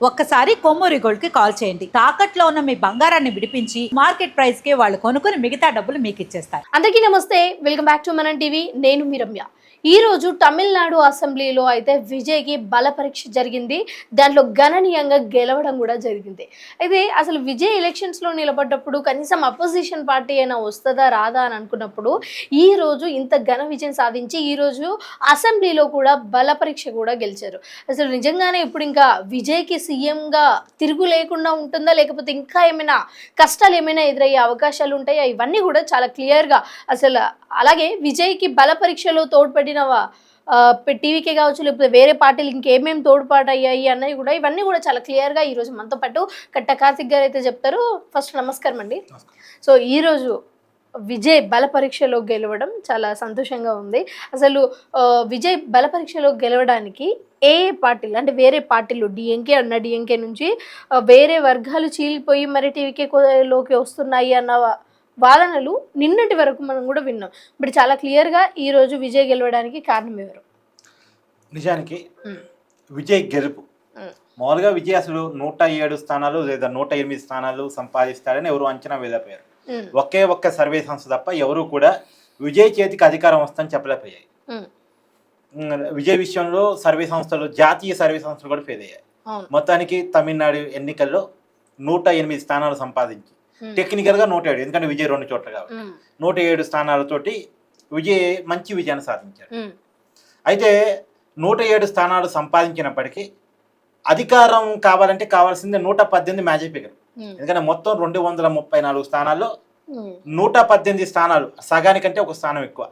ఒక్కసారి కొమ్మూరి గోల్డ్ కి కాల్ చేయండి. తాకట్లో ఉన్న మీ బంగారాన్ని విడిపించి మార్కెట్ ప్రైస్ కి వాళ్ళు కొనుక్కుని మిగతా డబ్బులు మీకు ఇచ్చేస్తారు. అందరికీ నమస్తే, వెల్కమ్ బ్యాక్ టు మనం టీవీ. నేను మీ రమ్య. ఈ రోజు తమిళనాడు అసెంబ్లీలో అయితే విజయ్కి బల పరీక్ష జరిగింది. దాంట్లో గణనీయంగా గెలవడం కూడా జరిగింది. అయితే అసలు విజయ్ ఎలక్షన్స్లో నిలబడ్డప్పుడు కనీసం అపోజిషన్ పార్టీ అయినా వస్తుందా రాదా అని అనుకున్నప్పుడు ఈ రోజు ఇంత ఘన విజయం సాధించి ఈ రోజు అసెంబ్లీలో కూడా బల పరీక్ష కూడా గెలిచారు. అసలు నిజంగానే ఇప్పుడు ఇంకా విజయ్కి సీఎంగా తిరుగు లేకుండా ఉంటుందా, లేకపోతే ఇంకా ఏమైనా కష్టాలు ఏమైనా ఎదురయ్యే అవకాశాలు ఉంటాయా? ఇవన్నీ కూడా చాలా క్లియర్గా అసలు అలాగే విజయ్కి బల పరీక్షలో తోడ్పడిన టీవీకే కావచ్చు, లేకపోతే వేరే పార్టీలు ఇంకేమేమి తోడ్పాటు అయ్యాయి అన్నవి కూడా ఇవన్నీ కూడా చాలా క్లియర్గా ఈరోజు మనతో పాటు కట్ట కార్తిక్ గారు అయితే చెప్తారు. ఫస్ట్ నమస్కారం అండి. సో ఈరోజు విజయ్ బల పరీక్షలో గెలవడం చాలా సంతోషంగా ఉంది. అసలు విజయ్ బల పరీక్షలో గెలవడానికి ఏ పార్టీలు అంటే వేరే పార్టీలు డిఎంకే నుంచి వేరే వర్గాలు చీలిపోయి మరి టీవీకేలోకి వస్తున్నాయి అన్న వాదనలు నిన్నటి వరకు మనం కూడా విన్నాం. ఇప్పుడు చాలా క్లియర్గా ఈరోజు విజయ్ గెలవడానికి కారణం ఎవరు? నిజానికి విజయ్ గెలుపు మామూలుగా విజయ్ అసలు 107 స్థానాలు లేదా 108 స్థానాలు సంపాదిస్తాడని ఎవరు అంచనా వేయలేకపోయారు. ఒకే ఒక్క సర్వే సంస్థ తప్ప ఎవరు కూడా విజయ్ చేతికి అధికారం వస్తుందని చెప్పలేకపోయాయి. విజయ్ విషయంలో సర్వే సంస్థలు, జాతీయ సర్వే సంస్థలు కూడా ఫెయిల్ అయ్యాయి. మొత్తానికి తమిళనాడు ఎన్నికల్లో 108 స్థానాలు సంపాదించి టెక్నికల్గా 107, ఎందుకంటే విజయ్ 2 చోట్ల కాబట్టి 107 స్థానాలతోటి విజయ్ మంచి విజయాన్ని సాధించాడు. అయితే 107 స్థానాలు సంపాదించినప్పటికీ అధికారం కావాలంటే కావాల్సిందే 118 మ్యాజిక్ ఫిగర్. ఎందుకంటే మొత్తం 234 స్థానాల్లో 118 స్థానాలు, సగానికంటే ఒక స్థానం ఎక్కువ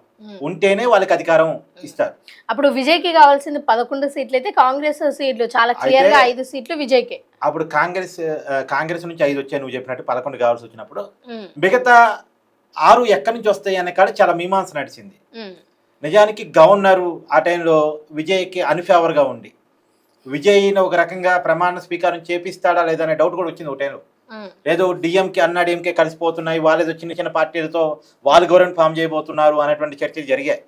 ఉంటేనే వాళ్ళకి అధికారం ఇస్తారు. అప్పుడు విజయ్కి కావాల్సింది 11 సీట్లు అయితే కాంగ్రెస్ సీట్లు చాలా క్లియర్ గా 5 సీట్లు విజయ్కే. అప్పుడు కాంగ్రెస్ నుంచి 5 వచ్చాయి, నువ్వు చెప్పినట్టు 11 కావాల్సి వచ్చినప్పుడు మిగతా 6 ఎక్కడి నుంచి వస్తాయి అనే కాడ చాలా మీమాంస నడిచింది. నిజానికి గవర్నర్ ఆ టైంలో విజయ్కి అన్ఫేవర్గా ఉండి విజయ్ని ఒక రకంగా ప్రమాణ స్వీకారం చేపిస్తాడా లేదా అనే డౌట్ కూడా వచ్చింది ఒక టైంలో. లేదు డిఎంకే కలిసిపోతున్నాయి, వాళ్ళేదో చిన్న చిన్న పార్టీలతో వాళ్ళు గవర్నమెంట్ ఫామ్ చేయబోతున్నారు అనేటువంటి చర్చలు జరిగాయి.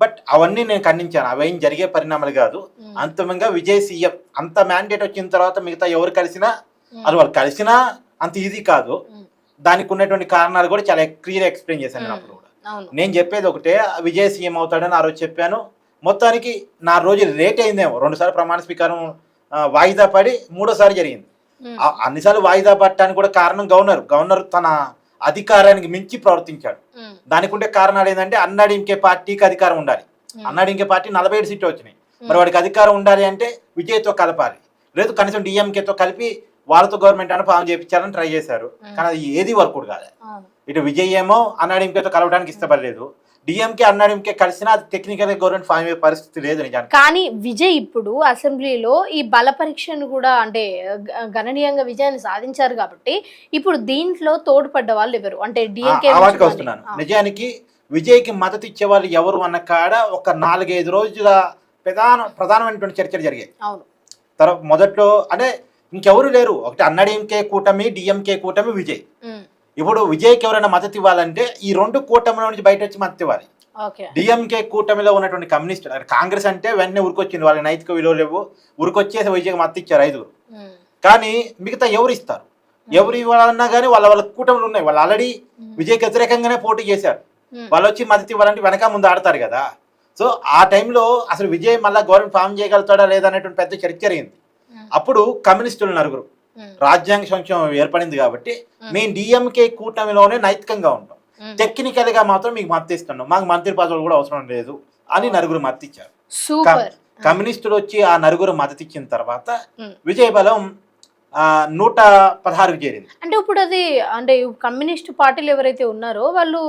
బట్ అవన్నీ నేను ఖండించాను, అవేం జరిగే పరిణామాలు కాదు. అంతిమంగా విజయ్ సీఎం అంత మ్యాండేట్ వచ్చిన తర్వాత మిగతా ఎవరు కలిసినా అది వాళ్ళు కలిసినా అంత ఈజీ కాదు. దానికి ఉన్నటువంటి కారణాలు కూడా చాలా క్లియర్ ఎక్స్ప్లెయిన్ చేశాను. అప్పుడు కూడా నేను చెప్పేది ఒకటే, విజయ్ సీఎం అవుతాడని ఆ రోజు చెప్పాను. మొత్తానికి 4 రోజులు లేట్ అయిందేమో, 2 సార్లు ప్రమాణ స్వీకారం వాయిదా పడి 3ఓసారి జరిగింది. అన్నిసార్లు వాయిదా పట్టడానికి కూడా కారణం గవర్నర్ తన అధికారానికి మించి ప్రవర్తించాడు. దానికి ఉండే కారణాలు ఏంటంటే అన్నాడీఎంకే పార్టీకి అధికారం ఉండాలి. అన్నాడీఎంకే పార్టీ 47 సీట్లు వచ్చినాయి. మరి వాడికి అధికారం ఉండాలి అంటే విజయ్తో కలపాలి, లేదు కనీసం డిఎంకేతో కలిపి వాళ్ళతో గవర్నమెంట్ అని ఫామ్ చేయించాలని ట్రై చేశారు. కానీ అది ఏది వర్కౌట్ కాలేదు. ఇటు విజయ్ ఏమో అన్నాడీఎంకేతో కలవడానికి ఇష్టపడలేదు, డిఎంకే అన్నాడీఎంకే కలిసినా అది టెక్నికల్ గవర్నమెంట్ ఫామ్ అయ్యే పరిస్థితి లేదు నిజానికి. కానీ విజయ్ ఇప్పుడు అసెంబ్లీలో ఈ బల పరీక్షను కూడా అంటే గణనీయంగా విజయాన్ని సాధించారు కాబట్టి ఇప్పుడు దీంట్లో తోడ్పడ్డ వాళ్ళు ఎవరు అంటే డిఎంకే వాటికి వస్తున్నాను. నిజానికి విజయ్కి మద్దతు ఇచ్చే వాళ్ళు ఎవరు అన్న కాడ ఒక 4-5 రోజుల ప్రధానమైనటువంటి చర్చలు జరిగాయి. తర్వాత మొదట్లో అంటే ఇంకెవరు లేరు, ఒకటి అన్నాడీఎంకే కూటమి, డిఎంకే కూటమి, విజయ్. ఇప్పుడు విజయ్కి ఎవరైనా మద్దతు ఇవ్వాలంటే ఈ 2 కూటమిల నుంచి బయట వచ్చి మద్దతు ఇవ్వాలి. డిఎంకే కూటమిలో ఉన్నటువంటి కమ్యూనిస్ట్, కాంగ్రెస్ అంటే వెంటనే ఉరికొచ్చింది, వాళ్ళ నైతిక విలువలు లేవు, ఉరికొచ్చేసి విజయ్కి మద్దతు ఇచ్చారు 5. కానీ మిగతా ఎవరు ఇస్తారు? ఎవరు ఇవ్వాలన్నా కానీ వాళ్ళ కూటమిలు ఉన్నాయి. వాళ్ళు ఆల్రెడీ విజయ్కి వ్యతిరేకంగానే పోటీ చేశారు. వాళ్ళు వచ్చి మద్దతు ఇవ్వాలంటే వెనక ముందు ఆడతారు కదా. సో ఆ టైంలో అసలు విజయ్ మళ్ళీ గవర్నమెంట్ ఫామ్ చేయగలుగుతాడా లేదా అనేటువంటి పెద్ద చర్చ జరిగింది. అప్పుడు కమ్యూనిస్టులు 9 రాజ్యాంగ సంక్షేమం ఏర్పడింది కాబట్టి మేము డిఎంకే కూటమిలోనే నైతికంగా ఉంటాం, టెక్నికల్ గా మాత్రం మీకు మద్దతు ఇస్తున్నాం, మాకు మంత్రి పదవులు కూడా అవసరం లేదు అని 9 మద్దతు ఇచ్చారు. కమ్యూనిస్టులు వచ్చి ఆ 9 మద్దతు ఇచ్చిన తర్వాత విజయ బలం 116కి చేరింది. అంటే ఇప్పుడు అది అంటే కమ్యూనిస్ట్ పార్టీలు ఎవరైతే ఉన్నారో వాళ్ళు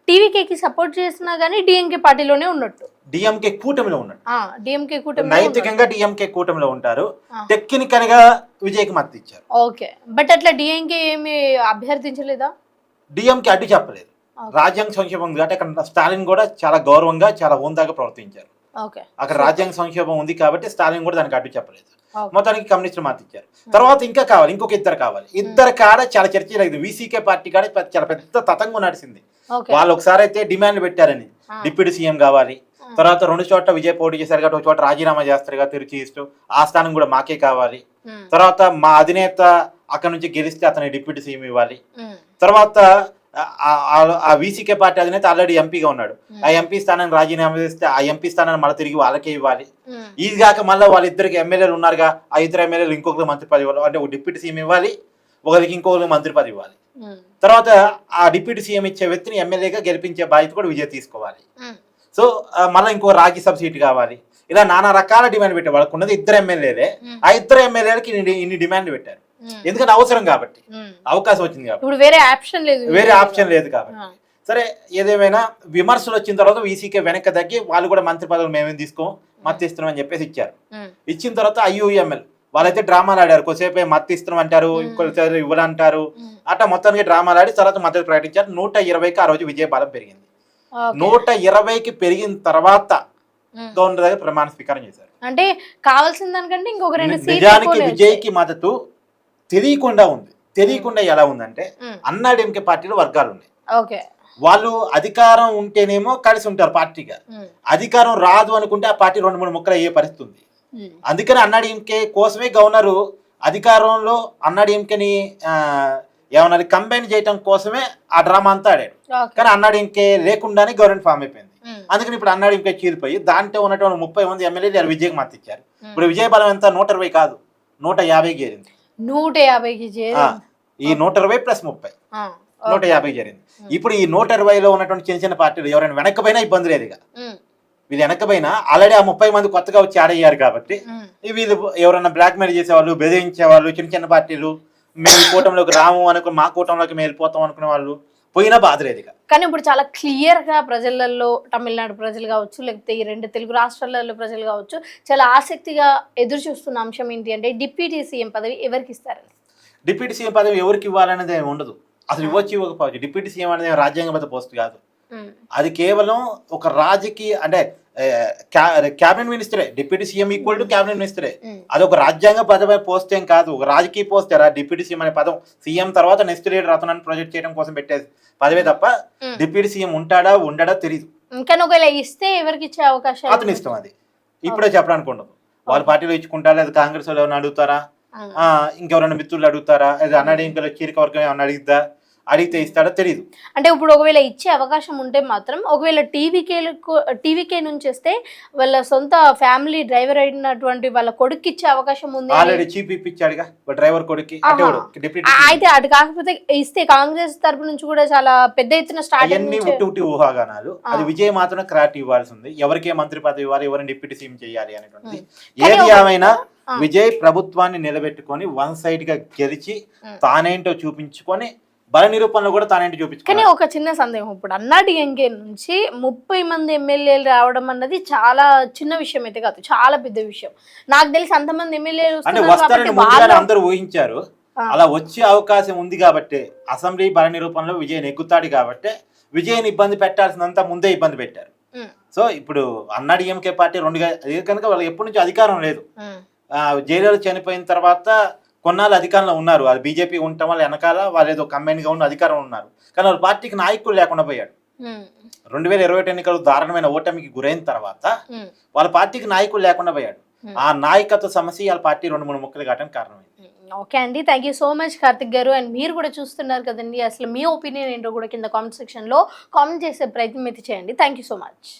టీవీకేకి సపోర్ట్ చేసినా గానీ డిఎంకే పార్టీలోనే ఉన్నట్టు, డిఎంకే కూటమిలో ఉన్నట్టు. డిఎంకే కూటమి నైతికంగా డిఎంకే కూటమిలో ఉంటారు, టెక్నికల్ గా విజయ్కి మద్దతు ఇచ్చారు. ఓకే, బట్ అట్లా డిఎంకే ఏమి అభ్యర్థించలేదా? డిఎంకే అడ్డు చెప్పలేదు. రాజ్యాంగ సంక్షేమం ఉంది కాబట్టి అక్కడ స్టాలిన్ కూడా చాలా గౌరవంగా చాలా హోందాగా ప్రవర్తించారు. అక్కడ రాజ్యాంగ సంక్షేమం ఉంది కాబట్టి స్టాలిన్ కూడా దానికి అడ్డు చెప్పలేదు. మొత్తానికి కమ్యూనిస్టులు మద్దతు ఇచ్చారు. తర్వాత ఇంకా కావాలి, ఇంకొక ఇద్దరు కావాలి. ఇద్దరు కాడ చాలా చర్చ జరిగింది. వీసీకే పార్టీ కాడ చాలా పెద్ద తతంగం నడిచింది. వాళ్ళు ఒకసారి అయితే డిమాండ్ పెట్టారని, డిప్యూటీ సీఎం కావాలి, తర్వాత 2 చోట్ల విజయ్ పోటీ చేశారు కాబట్టి ఒక చోట రాజీనామా చేస్తారు కదా తిరుచి ఈస్ట్, ఆ స్థానం కూడా మాకే కావాలి. తర్వాత మా అధినేత అక్కడ నుంచి గెలిస్తే అతని డిప్యూటీ సీఎం ఇవ్వాలి. తర్వాత ఆ వీసీకే పార్టీ అధినేత ఆల్రెడీ ఎంపీగా ఉన్నాడు, ఆ ఎంపీ స్థానాన్ని రాజీనామా చేస్తే ఆ ఎంపీ స్థానాన్ని మళ్ళీ తిరిగి వాళ్ళకే ఇవ్వాలి. ఇది కాక మళ్ళీ వాళ్ళిద్దరికి ఎమ్మెల్యేలు ఉన్నారుగా, ఆ ఇద్దరు ఎమ్మెల్యేలు ఇంకొకరికి మంత్రి పదవి ఇవ్వాలి, అంటే ఒక డిప్యూటీ సీఎం ఇవ్వాలి, ఒకరికి ఇంకొకరికి మంత్రి పదవి ఇవ్వాలి. తర్వాత ఆ డిప్యూటీ సీఎం ఇచ్చే వ్యక్తిని ఎమ్మెల్యేగా గెలిపించే బాధ్యత కూడా విజయ్ తీసుకోవాలి. సో మళ్ళీ ఇంకో రాజ్యసభ సీటు కావాలి. ఇలా నానా రకాల డిమాండ్ పెట్టారు. వాళ్ళకు ఉన్నది 2 ఎమ్మెల్యేలే, ఆ 2 ఎమ్మెల్యేలకి ఇన్ని డిమాండ్ పెట్టారు. ఎందుకంటే అవసరం కాబట్టి, అవకాశం వచ్చింది కాబట్టి, ఇప్పుడు వేరే ఆప్షన్ లేదు కాబట్టి. సరే ఏదేమైనా విమర్శలు వచ్చిన తర్వాత వీసీకే వెనక్కి తగ్గి వాళ్ళు కూడా మంత్రి పదవులు మేమేం తీసుకోం, మత్తు ఇస్తున్నాం అని చెప్పేసి ఇచ్చారు. ఇచ్చిన తర్వాత ఐయుఎంఎల్ వాళ్ళైతే డ్రామాలు ఆడారు, కొద్దిసేపు మత్తు ఇస్తున్నాం అంటారు, ఇంకొకరు ఇవ్వాలంటారు, అట్లా మొత్తానికి డ్రామాలు ఆడి తర్వాత మద్దతు ప్రకటించారు. 120కి ఆ రోజు విజయ బలం పెరిగింది. 120కి పెరిగిన తర్వాత గవర్నర్ దగ్గర ప్రమాణ స్వీకారం చేశారు. అంటే కావాల్సిన దానికంటే ఇంకొక 2 సీట్లు. నిజానికి విజయ్కి మద్దతు తెలియకుండా ఉంది. తెలియకుండా ఎలా ఉందంటే అన్నాడీఎంకే పార్టీలో వర్గాలు ఉన్నాయి. వాళ్ళు అధికారం ఉంటేనేమో కలిసి ఉంటారు పార్టీగా, అధికారం రాదు అనుకుంటే ఆ పార్టీ 2-3 ముక్కలు అయ్యే పరిస్థితి ఉంది. అందుకని అన్నాడీఎంకే కోసమే గవర్నరు అధికారంలో అన్నాడీఎంకేని ఏమన్నది కంబైన్ చేయడం కోసమే ఆ డ్రామా అంతా ఆడాడు. కానీ అన్నాడీఎంకే లేకుండానే గవర్నమెంట్ ఫామ్ అయిపోయింది. అందుకని ఇప్పుడు అన్నాడీఎంకే చీలిపోయి దాంట్లో ఉన్నటువంటి 30 మంది ఎమ్మెల్యేలు విజయ్కి మద్దతు ఇచ్చారు. ఇప్పుడు విజయ బలం ఎంత 120 కాదు 150కి చేరింది. 150కి ఈ 120 + 30 150కి చేరింది. ఇప్పుడు ఈ 120లో ఉన్నటువంటి చిన్న చిన్న పార్టీలు ఎవరైనా వెనక్కపోయినా ఇబ్బంది లేదు. ఇక వీళ్ళు వెనక్కపోయినా ఆల్రెడీ ఆ 30 మంది కొత్తగా వచ్చి ఆడయ్యారు కాబట్టి వీళ్ళు ఎవరైనా బ్లాక్మెయిల్ చేసేవాళ్ళు, బెదిరించేవాళ్ళు, చిన్న చిన్న పార్టీలు మేము ఈ కూటమిలోకి రాము అనుకుని మా కూటమిలోకి మేము వెళ్ళిపోతాం అనుకునే వాళ్ళు పోయినా బాధ లేదు. కానీ ఇప్పుడు చాలా క్లియర్ గా ప్రజలలో, తమిళనాడు ప్రజలు కావచ్చు, లేకపోతే ఈ 2 తెలుగు రాష్ట్రాలలో ప్రజలు కావచ్చు, చాలా ఆసక్తిగా ఎదురు చూస్తున్న అంశం ఏంటి అంటే డిప్యూటీ సీఎం పదవి ఎవరికి ఇస్తారని. డిప్యూటీ సీఎం పదవి ఎవరికి ఇవ్వాలనేది ఉండదు, అసలు ఇవ్వచ్చు ఇవ్వకపోవచ్చు. డిప్యూటీ సీఎం అనేది రాజ్యాంగబద్ధ పోస్ట్ కాదు, అది కేవలం ఒక రాజకీయ అంటే క్యాబినెట్ మినిస్టరే. Deputy CM equal to cabinet మినిస్టరే. అది ఒక రాజ్యాంగ పదవి పోస్ట్ ఏం కాదు, ఒక రాజకీయ పోస్ట్. డిప్యూటీ సీఎం అనే పదం సీఎం తర్వాత నెక్స్ట్ లీడర్ అతను ప్రొజెక్ట్ చేయడం కోసం పెట్టే పదవే తప్ప డిప్యూటీ సీఎం ఉంటాడా ఉండడా తెలియదు. కానీ ఒకవేళ ఇస్తే ఎవరికి ఇచ్చే అవకాశం అతని ఇష్టం. అది ఇప్పుడే చెప్పడానికి ఉండదు. వాళ్ళ పార్టీలో ఇచ్చుకుంటారా, లేదా కాంగ్రెస్ వాళ్ళు ఏమైనా అడుగుతారా, ఇంకెవరైనా మిత్రులు అడుగుతారా, లేదా అన్నాడీఎంకేలో కీలక వర్గం ఏమైనా అడిగిద్దా, అడిగితే ఇస్తాడో తెలియదు. అంటే ఇప్పుడు ఒకవేళ ఇచ్చే అవకాశం ఉంటే మాత్రం, ఒకవేళ టీవీకే నుంచి వస్తే వాళ్ళ సొంత ఫ్యామిలీ డ్రైవర్ అయినటువంటి వాళ్ళ కొడుకు ఇచ్చే అవకాశం ఉంది. ఆల్రెడీ చీఫ్ ఇప్పించాడుగా డ్రైవర్ కొడుకు. అయితే అటు కాకపోతే ఇస్తే కాంగ్రెస్ తరపు నుంచి కూడా చాలా పెద్ద ఎత్తున స్టార్ట్ అన్ని ఉట్టి ఊహాగానాలు. అది విజయ్ మాత్రం క్లారిటీ ఇవ్వాల్సి ఉంది, ఎవరికే మంత్రి పదవి ఇవ్వాలి, ఎవరిని డిప్యూటీ సీఎం చేయాలి అనేటువంటిది. ఏది ఏమైనా విజయ్ ప్రభుత్వాన్ని నిలబెట్టుకొని 1 సైడ్ గా గెలిచి తానేంటో చూపించుకొని బల నిరూపణలో కూడా తానేంటి చూపించుకో. కానీ ఒక చిన్న సందేహం, ఇప్పుడు అన్నాడీఎంకే నుంచి 30 మంది ఎమ్మెల్యేలు రావడం అన్నది చాలా చిన్న విషయం అయితే కాదు, చాలా పెద్ద విషయం. నాకు తెలిసి అంతమంది ఎమ్మెల్యేలు అంటే వస్తారని అందరూ ఊహించారు. అలా వచ్చే అవకాశం ఉంది కాబట్టి అసెంబ్లీ బల నిరూపణలో విజయ్ నెగ్గుతాడు కాబట్టి విజయ్ని ఇబ్బంది పెట్టాల్సినంత ముందే ఇబ్బంది పెట్టారు. సో ఇప్పుడు అన్నాడీఎంకే పార్టీ 2గా కనుక వాళ్ళకి ఎప్పటి నుంచి అధికారం లేదు. జైలు చనిపోయిన తర్వాత కొన్నాళ్ళు అధికారంలో ఉన్నారు, అది బీజేపీ ఉండటం వల్ల వెనకాల వాళ్ళు ఏదో కంబైన్గా ఉన్న అధికారం ఉన్నారు. కానీ వాళ్ళ పార్టీకి నాయకులు లేకుండా పోయాడు. 2021 ఎన్నికలు దారుణమైన ఓటమికి గురైన తర్వాత వాళ్ళ పార్టీకి నాయకులు లేకుండా పోయాడు. ఆ నాయకత్వ సమస్య వాళ్ళ పార్టీ 2-3 ముక్కలు కావడానికి కారణమైంది. ఓకే అండి, thank you so much Karthik గారు. అండ్ మీరు కూడా చూస్తున్నారు కదండి, అసలు మీ ఒపీనియన్ ఏంటో కూడా కింద కామెంట్ సెక్షన్లో కామెంట్ చేసే ప్రయత్నం అయితే చేయండి. Thank you so much.